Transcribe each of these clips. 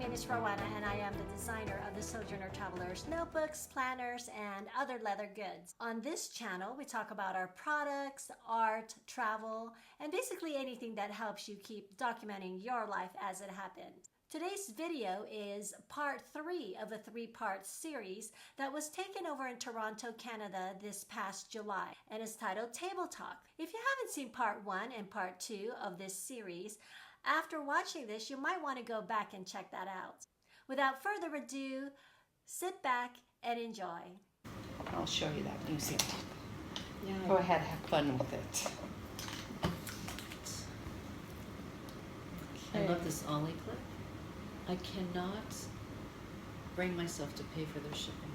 name is Rowena, and I am the designer of the Sojourner Travelers notebooks, planners, and other leather goods. On this channel, we talk about our products, art, travel, and basically anything that helps you keep documenting your life as it happens. Today's video is part 3 of a 3-part series that was taken over in Toronto, Canada this past July, and is titled Table Talk. If you haven't seen part 1 and part 2 of this series, after watching this, you might want to go back and check that out. Without further ado, sit back and enjoy. I'll show you that museum. Yeah. Go ahead, have fun with it. I love this Ollie clip. I cannot bring myself to pay for their shipping.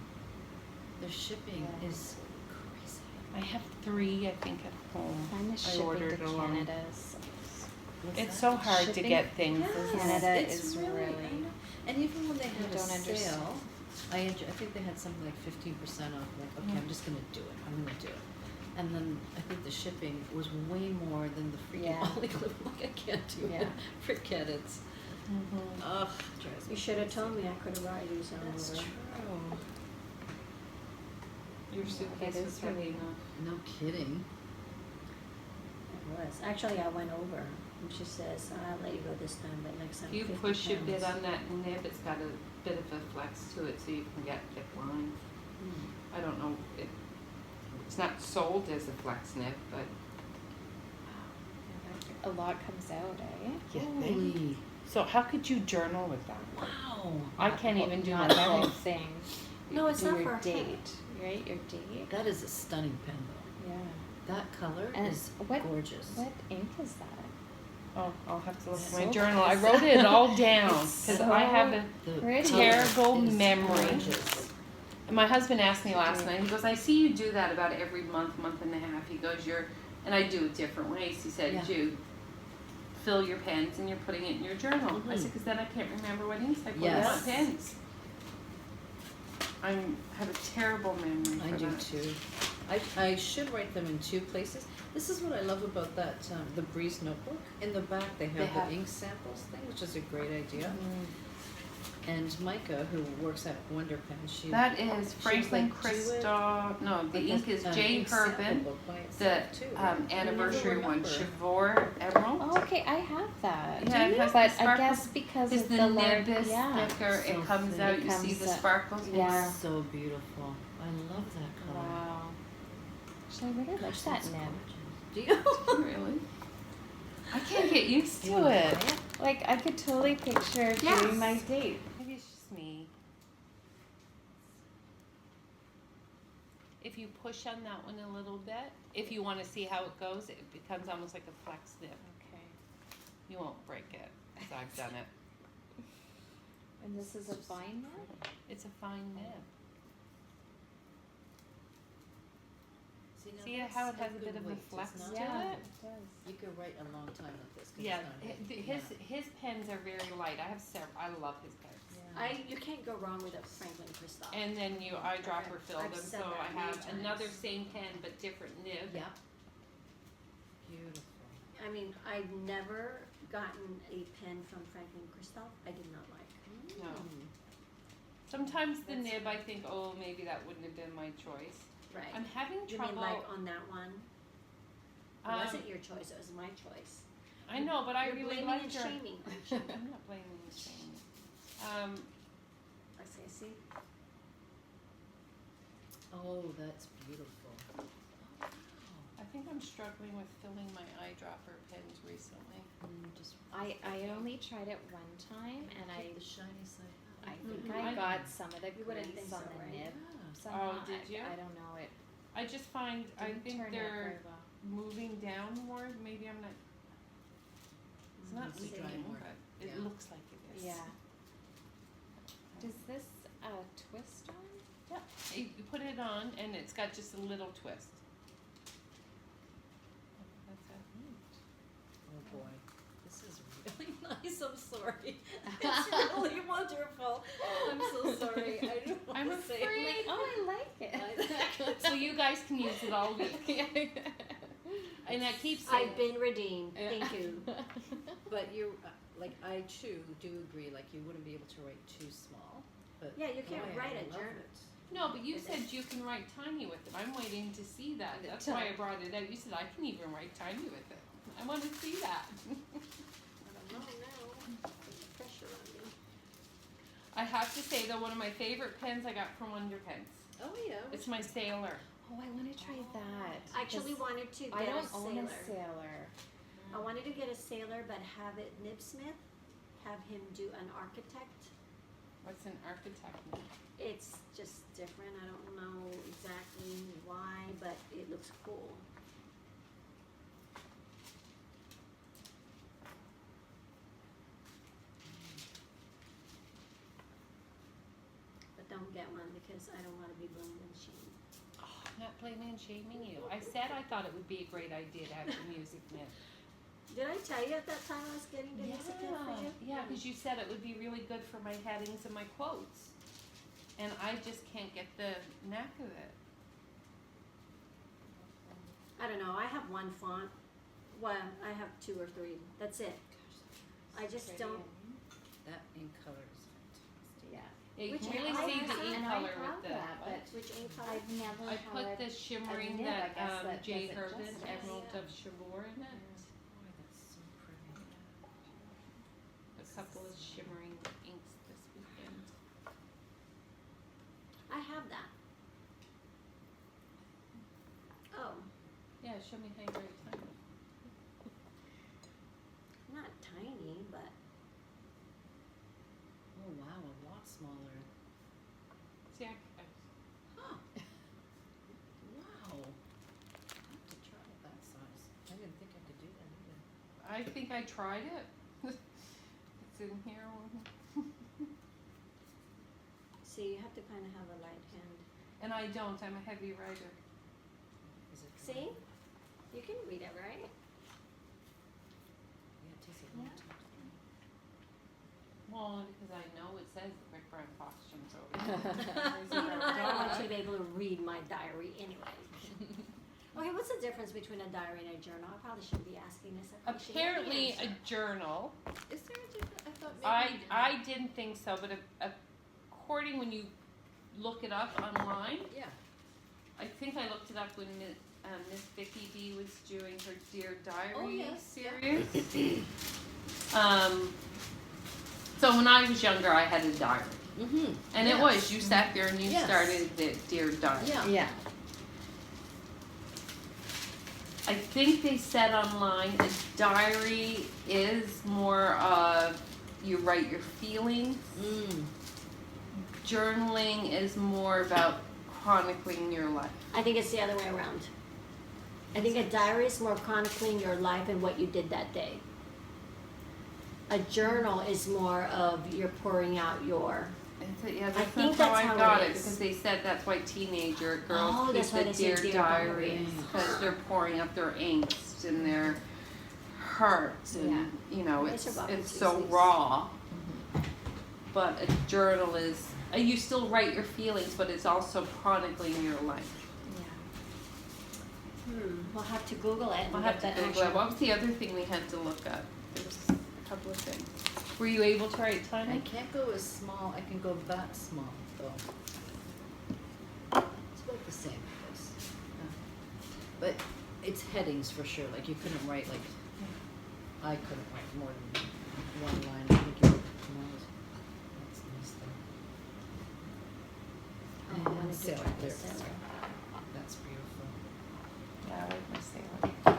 Their shipping is crazy. I have 3, I think, at home. Mine is shipping ordered to along. Canada. What's It's that? so hard to Shipping? get things. Yes, isn't it? Canada it's is really, really- I know. And even when they had a don't understand. sale, I think they had something like 15% off. Like, okay, I'm just gonna do it. I'm gonna do it. And then I think the shipping was way more than the freaking Yeah. Ollie clip. Like, I can't do Yeah. it. Forget it. Mhm. Ugh, drives me You should have crazy. told me I could have brought you some That's over. true. Your suitcase It was is heavy really enough. No kidding. It was. Actually, I went over, and she says, I'll let you go this time, but next time If you 50 push a bit pounds. on that nib, it's got a bit of a flex to it so you can get thick lines. I don't know, it's not sold as a flex nib, but A lot comes out, eh? you think? Holy. So how could you journal with that? Wow. I can't even do Not my the whole level. thing. No, it's Do not your for a date, hat. right? Your date. That is a stunning pen, though. Yeah. That color And is what- gorgeous. What ink is that? Oh, I'll have to look at So my journal. I wrote it all down because so I have a The pretty. color terrible is memory. gorgeous. And my husband asked me last night, he goes, I see you do that about every month, month and a half. He goes, and I do it different ways. He said, Yeah. you fill your pens and you're putting it in your journal. I said, because then I can't remember what inks I put in Yes. what pens. I have a terrible memory I for do that. too. I should write them in 2 places. This is what I love about that the Breeze notebook. In the back they have the ink samples thing, which is a great idea. And Micah, who works at Wonder Pen, she That is she Franklin like, do it Christoph. No, the like ink is an J. ink sample Herbin. book by The itself, too. I never anniversary one, remember. Chivor Emerald. Oh, okay, I have that. Yeah, it has But the I guess sparkles. because Is of the the nib large, is yeah. thicker, So it comes thin. out, It you see comes the out. sparkles. Yeah. It's so beautiful. I love that color. Wow. Actually, I really like Gosh, that that's nib. gorgeous. Do you? Really? I can't get used You to wanna it. try it? Like, I could totally picture Yes. doing my date. Maybe it's just me. If you push on that one a little bit, if you want to see how it goes, it becomes almost like a flex nib. Okay. You won't break it, because I've done it. And this is a fine nib? It's a fine nib. Now See that's how it has a good bit of a weight, flex it's to not- Yeah, it? it does. You could write a long time with this. 'cause Yeah, it's not heavy. his pens are very light. I have several. I love his pens. Yeah. You can't go wrong with a Franklin Christoph. And then you eyedropper fill I've them, said so that I many have times. another same pen but different nib. Yeah. Beautiful. I mean, I've never gotten a pen from Franklin Christoph I did not like. No. Mm. Sometimes the That's- nib, I think, oh, maybe that wouldn't have been my choice. Right. I'm having You trouble. mean like on that one? It um, wasn't your choice, it was my choice. I know, but I You're really blaming liked and her. shaming, aren't you? I'm not blaming and shaming. I say, see? Oh, that's beautiful. Oh, wow. I think I'm struggling with filling my eyedropper pens recently. Just I only tried it one time, and keep the shiny side I out. think Mhm. I I- got some of the You wouldn't grease think on so, the right? nib. Yeah. Somehow. Oh, did you? I don't know. It I just find, I didn't think turn out they're very well. moving down more. Maybe I'm not, it's not Needs to dry leaking, more. but it Yeah. looks like it is. Yeah. Does this twist on? Yeah, you put it on and it's got just a little twist. That's it. Oh boy, this is really nice. I'm sorry. It's really wonderful. I'm so sorry. I don't want I'm to say. afraid. Oh, I like it. So you guys can use it all week. And that keeps I've been redeemed, thank you. But you're like I too do agree, like you wouldn't be able to write too small, but Yeah, you can't boy, write I a love journal. it. No, but you said you can write tiny with it. I'm waiting to see that. That's why I brought it out. You said I can even write tiny with it. I want to see that. I don't know now. There's pressure on me. I have to say though, one of my favorite pens I got from Wonder Pens. Oh yeah. It's my Sailor. Oh, I want to try that. I actually wanted to get I don't a own sailor. a sailor. I wanted to get a sailor, but have it Nibsmith, have him do an architect. What's an architect? It's just different. I don't know exactly why, but it looks cool. But don't get one because I don't want to be blamed and shamed. Oh, I'm not blaming and shaming you. I said I thought it would be a great idea to have the music myth. Did I tell you at that time I was getting the music myth for you? Yeah, because you said it would be really good for my headings and my quotes. And I just can't get the knack of it. I don't know. I have one font. Well, I have 2 or 3. That's it. I just don't. That ink color is fantastic. Yeah. Yeah, you Which can really ink see color the is ink And I color have with the. that, but Which ink color? I've never I put had the shimmering nib, I that guess, that Jay does it Herbin, justice. Emerald Yeah. of Chabor in it. Boy, that's so pretty. A couple of shimmering inks this weekend. I have that. Oh, Yeah, show me how you write tiny. not tiny, but Oh wow, a lot smaller. See, Huh. Wow. I have to try it that size. I didn't think I could do that either. I think I tried it. It's in here. see, you have to kind of have a light hand. And I don't, I'm a heavy writer. Is it dry? See? You can read it, right? Yeah, it takes a long time. Well, because I know it says the Rick Brown costumes over You know, I don't want you to be able to read my diary anyway. Okay, what's the difference between a diary and a journal? I probably shouldn't be asking this. I probably should know the Apparently a answer. journal. Is there a difference? I thought maybe. I didn't think so, but according when you look it up online, Yeah. I think I looked it up when Miss Vicky B was doing her Dear Diary Oh, yes, series. So when I was younger, I had a diary, Mm-hmm. and it was you sat there and you Yes. started the Dear Diary. Yeah. Yeah. I think they said online a diary is more of you write your feelings. Mm. Journaling is more about chronicling your life. I think it's the other way around. I think a diary is more chronicling your life and what you did that day. A journal is more of you're pouring out your. Yeah, I that's think not how that's I how got it it is. because they said that's why teenager girls Oh, keep that's why the they say Dear Dear Diaries Diaries. because they're pouring out their angst and their hurts and Yeah. you know Those are it's welcome so Tuesdays. raw. But a journal is you still write your feelings, but it's also chronicling your life. We'll have to Google it. I'll And have get to that Google it. actual- What was the other thing we had to look up? There was a couple of things. Were you able to write I tiny? can't go as small. I can go that small though. It's about the same as this. But it's headings for sure. Like you couldn't write like I couldn't write more than one line. I think you that's nice though. Oh, I wanted to Sailor, try there this it is. sailor. That's beautiful. Yeah, I like my sailor.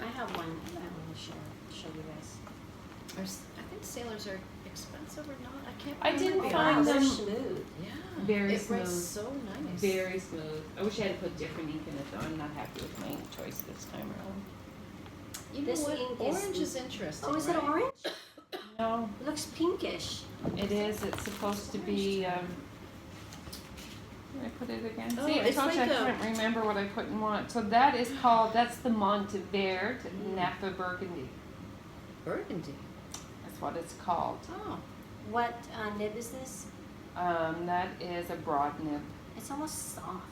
I have one that I want to show you guys. I think sailors are expensive or not. I can't. I didn't remember. find Wow, they're them- smooth. Yeah. Very it writes smooth. so nice. Very smooth. I wish I had put different ink in it though. I'm not happy with my ink choice this time around. You know This what? ink is- Orange is interesting. Oh, is it right? orange? No, It looks pinkish. it is. It's supposed to be. Where did I put it again? Oh, See, I it's told you like I a- couldn't remember what I put in what. So that is called. That's the Monteverde Napa Burgundy. Burgundy. That's what it's called. Oh. What nib is this? That is a broad nib. It's almost soft.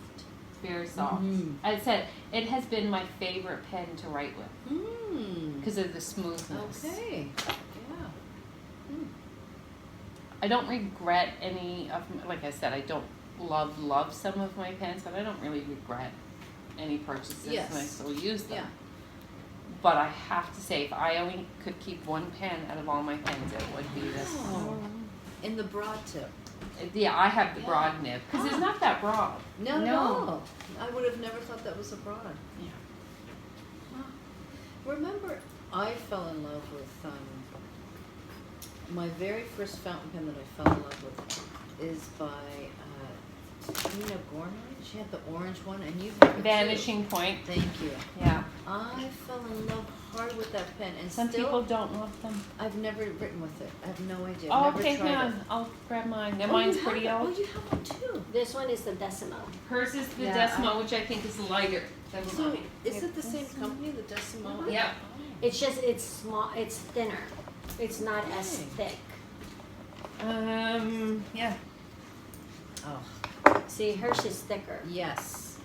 It's very soft. Mhm. I said it has been my favorite pen to write with Hmm. because of the smoothness. Okay. Yeah. I don't regret any of like I said, I don't love some of my pens, but I don't really regret any purchases, Yes. and I still use them. Yeah. But I have to say, if I only could keep one pen out of all my pens, it would be this. Oh. In the broad tip. Yeah, I have the Yeah. broad nib because it's not that broad. No, No. no. I would have never thought that was a broad. Yeah. Remember, I fell in love with my very first fountain pen that I fell in love with is by Nina Gorman. She had the orange one, and you have it too. Vanishing Point. Thank you. Yeah. I fell in love hard with that pen, and Some still, people don't love them. I've never written with it. I have no idea. Oh, I've okay, never tried hang it. on. I'll grab mine. Now Oh, mine's you have pretty it. old. Oh, you have one too. This one is the Decimo. Hers is the Yeah, Decimo, which I think is lighter than So, mine. is it the same company, the Decimo? Yeah. It's just, it's small, it's thinner. It's not as Okay. thick. Yeah. Oh, See, hers is thicker. yes.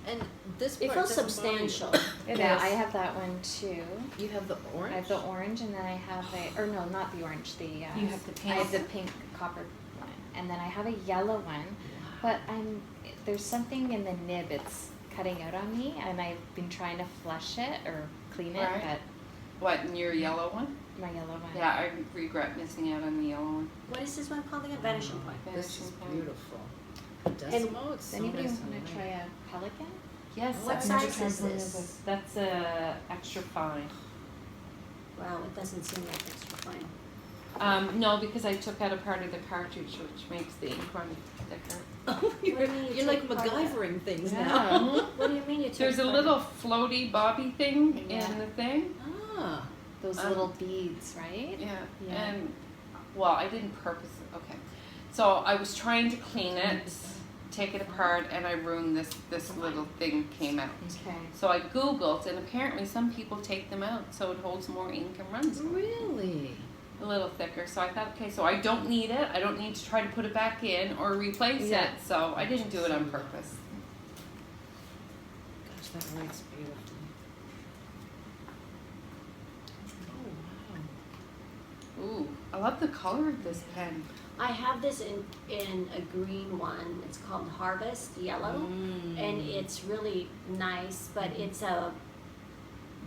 And this It part feels doesn't bother you. substantial. Yeah, I have that one too. You have the orange? I have the orange, and then I have or no, not the orange. You have the I have the pink. pink copper one, and then I have a yellow one. But there's something in the nib. It's cutting out on me, and I've been trying to flush it or clean it, Right. but What, in your yellow one? my yellow one. Yeah, I regret missing out on the yellow one. What is this one called again? Vanishing Point. This is Vanishing Point. beautiful. The Decimo, it's Does so anybody nice want and to light. try a pelican? Yes, What I've size never tried is one of this? those. That's extra fine. Wow, it doesn't seem like extra fine. No, because I took out a part of the cartridge, which makes the ink run thicker. You're, What do you mean you you're like took part of it? MacGyvering things Yeah. now. What do you mean you took There's a part? little floaty bobby thing Yeah. in the thing. Ah. Those little beads, right? Yeah. Yeah. And, well, I didn't purpose it. Okay. So I was trying to clean it, take it apart, and I ruined this little thing came out. Okay. So I Googled, and apparently some people take them out so it holds more ink and runs Really? a little thicker. So I thought, okay, so I don't need it. I don't need to try to put it back in or replace Yeah. it. So I didn't do it on purpose. Gosh, that writes beautifully. Oh, Ooh, I love the color of this pen. I have this in a green one. It's called Harvest Yellow. wow. And it's really nice, but it's a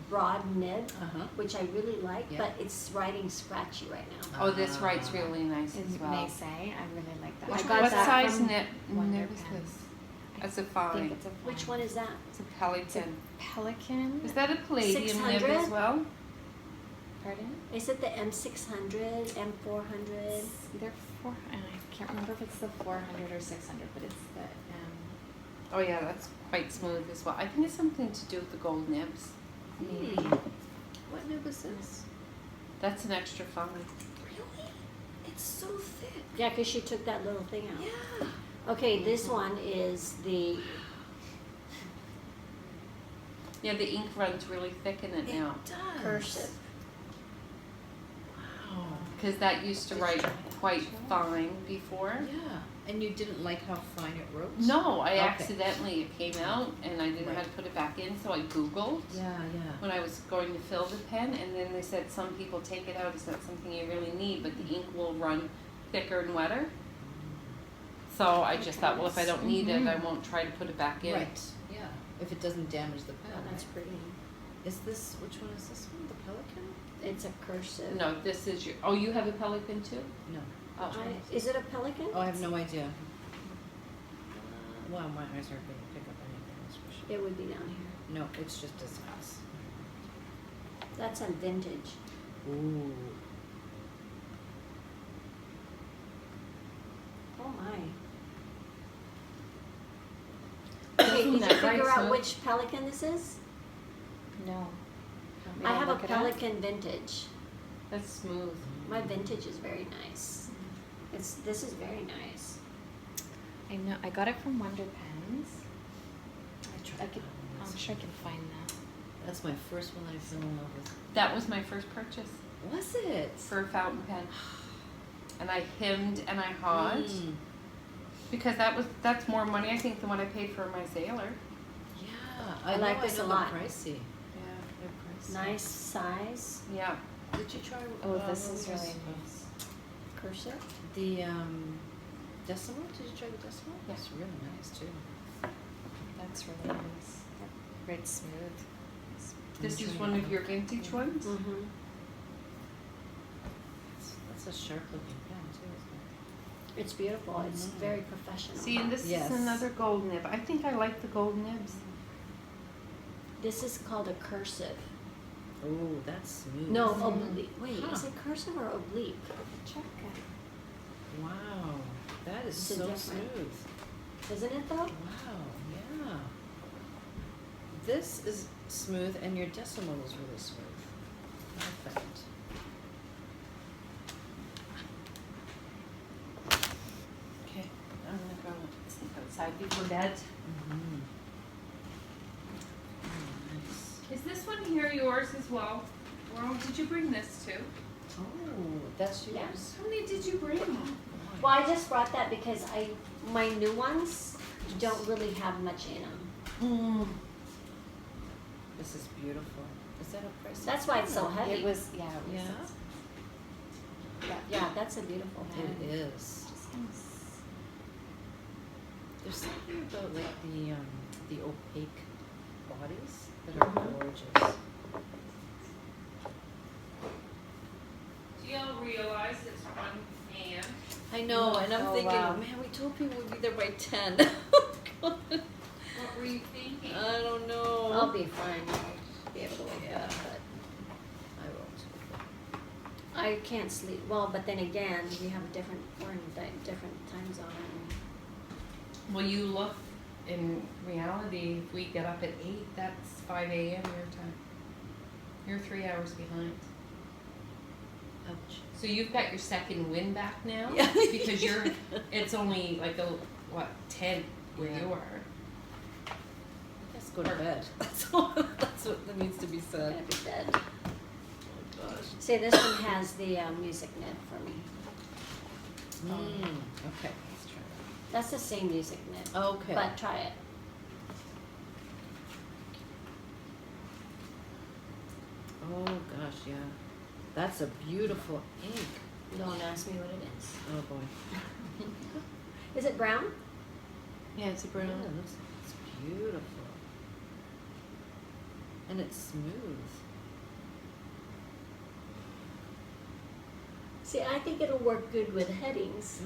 broad nib, Uh-huh. which I really like, Yeah. but it's writing scratchy right now. Oh, this writes really nice It's as well. nice, eh? I really like that. Which I one- got What that size from nib Wonder is Pen. this? That's a I fine. think it's a Which fine. one is that? It's a Pelican. Pelican. Is that a palladium nib 600? as well? Pardon? Is it the M600, M400? It's either I can't remember if it's the 400 or 600, but it's the Oh yeah, that's quite smooth as well. I think it's something to do with the gold nibs. maybe. What nib is this? That's an extra fine. Really? It's so thick. Yeah, because she took that little thing out. Yeah. Okay, this one is the Yeah, the ink runs really thick in it now. does. cursive. Wow. Because that used to write quite fine before. Yeah. And you didn't like how fine it wrote? No, I Okay. accidentally, it came out and I didn't know how Right. to put it back in, so I Googled Yeah, yeah. when I was going to fill the pen, and then they said some people take it out, it's not something you really need, but the ink will run thicker and wetter. So I just thought, well, if I don't need it, I won't try to put it back in. Right. Yeah. If it doesn't damage the pen. Oh, that's pretty. Is this, which one is this one? The Pelican? It's a cursive. No, this is your, oh, you have a Pelican too? No. Oh, Is it a pelican? Oh, I have no idea. Wow, my eyes aren't going to pick up anything, that's for sure. It would be down here. No, it's just as nice. That's a vintage. Ooh. Oh my. Okay, did you that right, figure out Sue? which pelican this is? No. I have a pelican vintage. that's smooth. My vintage is very nice. This is very nice. I know. I got it from Wonder Pens. I tried I could. that. I'm sure I can find that. That's my first one that I fell in love with. That was my first purchase Was it? for a fountain pen. And I hemmed and I hawed because that's more money I think than what I paid for my Sailor. Yeah, I know, like this a know lot. They're pricey. Yeah. They're pricey. Nice size. Yeah. Did you try? Oh, this what is was really nice. cursive? The decimal, did you try the decimal? Yeah. That's really nice too. That's really nice. Right, smooth. This is one of your vintage ones? Mm-hmm. That's a sharp looking pen too, isn't it? It's beautiful. It's Mhm. very professional. See, and this Yes. is another gold nib. I think I like the gold nibs. This is called a cursive. Oh, that's smooth. No, oblique. Wait, Huh. is it cursive or oblique? Check it. Wow, that is It's so different. smooth. Isn't it though? Wow, yeah. This is smooth and your decimal is really smooth. Perfect. Okay, I'm gonna go sleep outside before bed. Mm-hmm. Oh, nice. Is this one here yours as well? Or did you bring this too? Oh, that's yours? Yes. How many did you bring? Well, I just brought that because my new ones don't really have much in them. Mm. This is beautiful. Is that a price? That's why it's so heavy. It was, yeah, it was. Yeah? Yeah, that's a beautiful pen. It is. Just gonna There's something about like the opaque bodies that are Mhm. gorgeous. Do y'all realize it's 1 a.m.? I know, and I'm Oh, thinking, wow. man, we told people we'd be there by 10. God. What were you thinking? I don't know. I'll be fine. I'll be able to wake Yeah. up, but I won't. I can't sleep. Well, but then again, we have we're in different time zone. Well, you look, in reality, if we get up at 8, that's 5 a.m. your time. You're 3 hours behind. Ouch. So you've got your second win back now? Yeah. Because it's only like 10 where Yeah. you are. Let's go to bed. That's what needs to be I'm said. gonna be dead. Oh gosh. See, this one has the music nib for me. Okay, let's try That's the same music nib. that. Okay. But try it. Oh gosh, yeah. That's a beautiful ink. Don't ask me what it is. Oh boy. Is it brown? Yeah, it's a brown. Yeah, it's beautiful. And it's smooth. See, I think it'll work good with headings,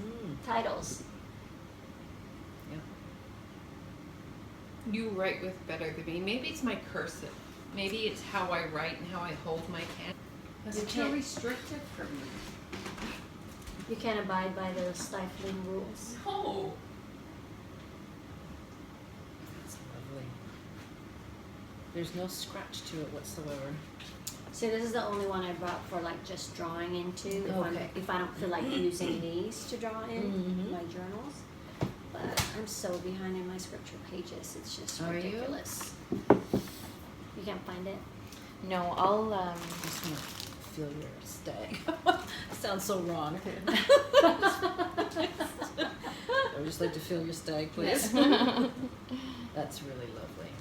titles. Yep. You write with better than me. Maybe it's my cursive. Maybe it's how I write and how I hold my pen. You It's too can't- restrictive for me. You can't abide by those stifling rules. No. That's lovely. There's no scratch to it whatsoever. See, this is the only one I brought for like just drawing into. Okay. If I don't feel like using these to draw in Mhm. my journals. But I'm so behind in my scripture pages. It's just Are you? ridiculous. You can't find it? No, I'll I just want to feel your stag. Sounds so wrong. I would just like to feel your stag, please. That's really lovely.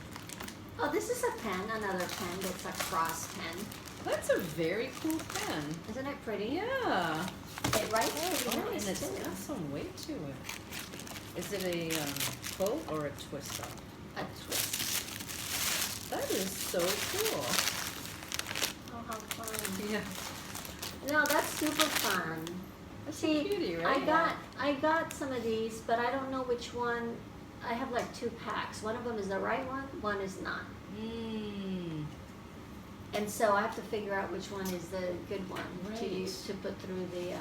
Oh, this is a pen, another pen that's a cross pen. That's a very cool pen. Isn't it pretty? Yeah. It writes pretty Oh, nice and it's too. got some weight to it. Is it a pull or a twist up? A twist. That is so cool. Oh, how fun. Yeah. No, that's super fun. That's See, a cutie, right? I got some of these, but I don't know which one. I have like 2 packs. One of them is the right one is not. Mm. And so I have to figure out which one is the good one to Right. use to put through the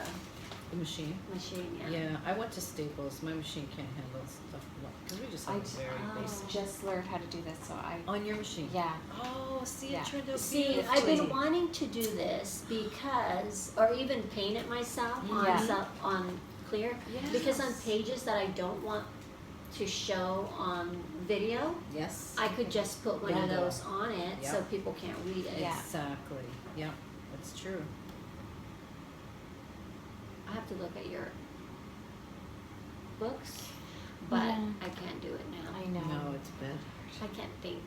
The machine. machine. Yeah, I went to Staples. My machine can't handle stuff because we just have I a very oh. basic. just learned how to do this, so I On your machine. yeah. Oh, see, Yeah. it turned out See, beautifully. I've been wanting to do this because, or even paint it myself Yeah. on clear, because on pages that I don't want to show on video, Yes. I could just put one of Bingo. those on it so Yep. people can't read it. Yeah. Exactly. Yep, that's true. I have to look at your books, but Yeah. I can't do it now. I know. No, it's bad. I can't think.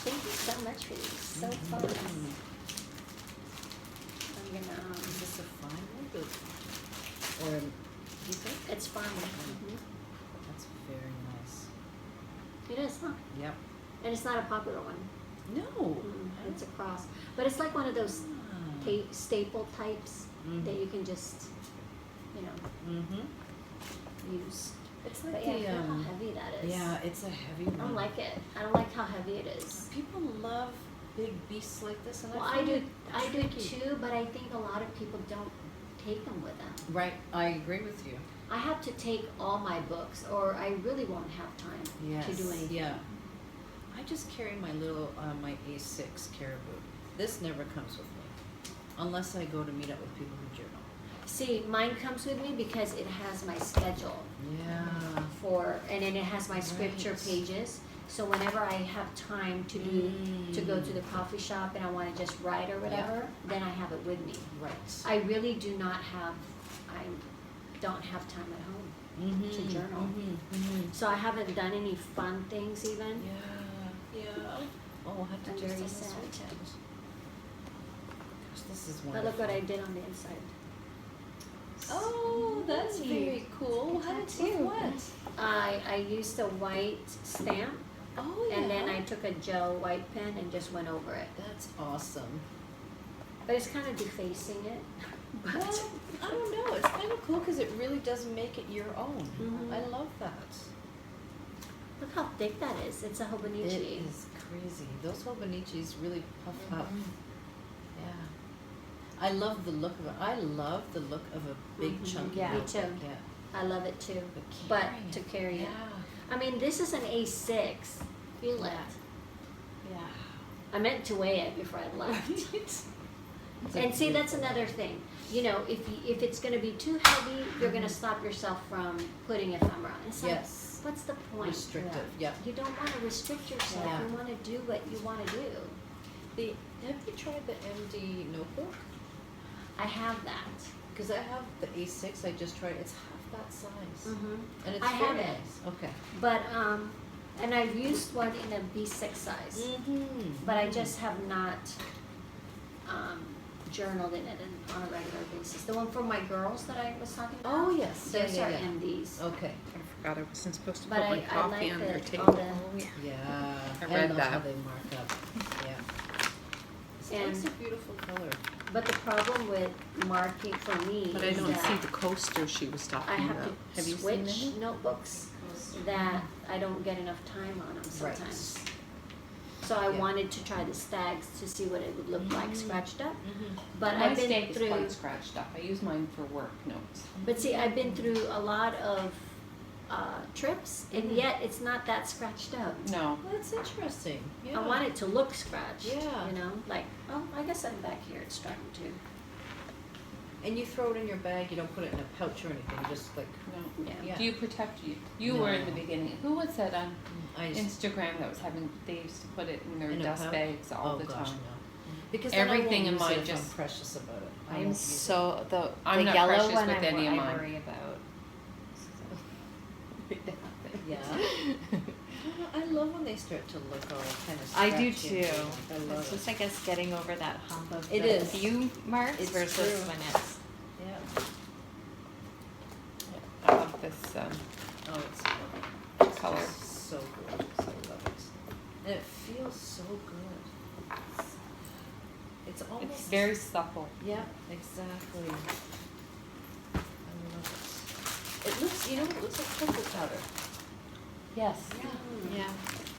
Thank you so much for these. So fun. Mm. I'm gonna. Is this a fine wood or you think? It's fine. That's very nice. It is, huh? Yep. And it's not a popular one. No. It's a cross, but it's like one of those staple types that you can just, use. It's like But the yeah, feel how heavy that is. yeah, it's a heavy one. I don't like it. I don't like how heavy it is. People love big beasts like this, and Well, I I find do. it I do tricky. too, but I think a lot of people don't take them with them. Right, I agree with you. I have to take all my books, or I really won't have time to do anything. Yeah. I just carry my little my A6 caribou. This never comes with me, unless I go to meet up with people who journal. See, mine comes with me because it has my schedule Yeah. and then it has my scripture Right. pages. So whenever I have time to go to the coffee shop and I want to just write or whatever, then I have it with me. Right. I really do not have. I don't have time at home to journal. So I haven't done any fun things even. Yeah. Oh, I'll have to I'm just very on this sad. weekend. Gosh, this is wonderful. But look what I did on the inside. Oh, that's very cool. How did you what? I used a white stamp, Oh yeah. and then I took a gel white pen and just went over it. That's awesome. But it's kind of defacing it. But Well, I don't know. It's kind of cool because it really does make it your own. Mhm. I love that. look how thick that is. It's a It Hobonichi. is crazy. Those Hobonichis really puff up. Mhm. Yeah. I love the look of it. I love the look of a big Mhm. chunky Yeah. Me notebook. too. Yeah. I love it too. But But carrying to it, carry it. Yeah. I mean, this is an A6. Feel it. Yeah. I meant to weigh it before I left. It's a And see, that's beautiful- another thing. You know, if it's going to be too heavy, you're going to stop yourself from putting ephemera. It's like, Yes. what's the point? Restrictive. Yeah. You don't want to restrict yourself. Yeah. You want to do what you want to do. Have you tried the MD notebook? I have that. Because I have the A6. I just tried. It's half that size. Mm-hmm. And it's I have very it. nice. Okay. But and I've used one in a B6 size. Mm-hmm. But I just have not journaled in it on a regular basis. The one for my girls that I was talking about. Oh yes. Yeah, Those yeah, are yeah. MDs. Okay. I forgot I wasn't supposed to But put my I coffee like on their all table. the Yeah. I I read love that. how they mark up. Yeah. It's And- a beautiful color. But the problem with marking for me But I is don't that see the coaster she was talking I have about. to Have you seen switch it? notebooks that I don't get enough time on them Right. sometimes. So I Yeah. wanted to try the stags to see what it would look like scratched up. Mm-hmm. But My I've been stake is through. quite scratched up. I use mine for work notes. But see, I've been through a lot of trips, and Mhm. yet it's not that scratched up. No. Well, that's interesting. Yeah. I want it to look scratched. Yeah. You know, like, oh, I guess I'm back here. It's starting to. And you throw it in your bag. You don't put it in a pouch or anything. You just like. No. Yeah. Yeah. Do you protect you? You were in the No. beginning. Who was that on I just, Instagram that was having? They used to put it in their In a dust pouch? bags all oh the gosh, time. no. Because then Everything I in won't use mine it if I'm just- precious about it. I I'm won't use so the I'm not yellow precious one with any of I mine. worry about. it. Yeah. I love when they start to look all kind of. I do scratchy too. and I love It's it. just I guess getting over that hump of It the is. few marks It's versus true. when it's Yeah. I love this. Oh, it's lovely. Color. Just so gorgeous. I love it. And it feels so good. It's almost. It's very supple. Yeah, exactly. I love it. It looks, you know, it looks like cocoa powder. Yes. Yeah. yeah.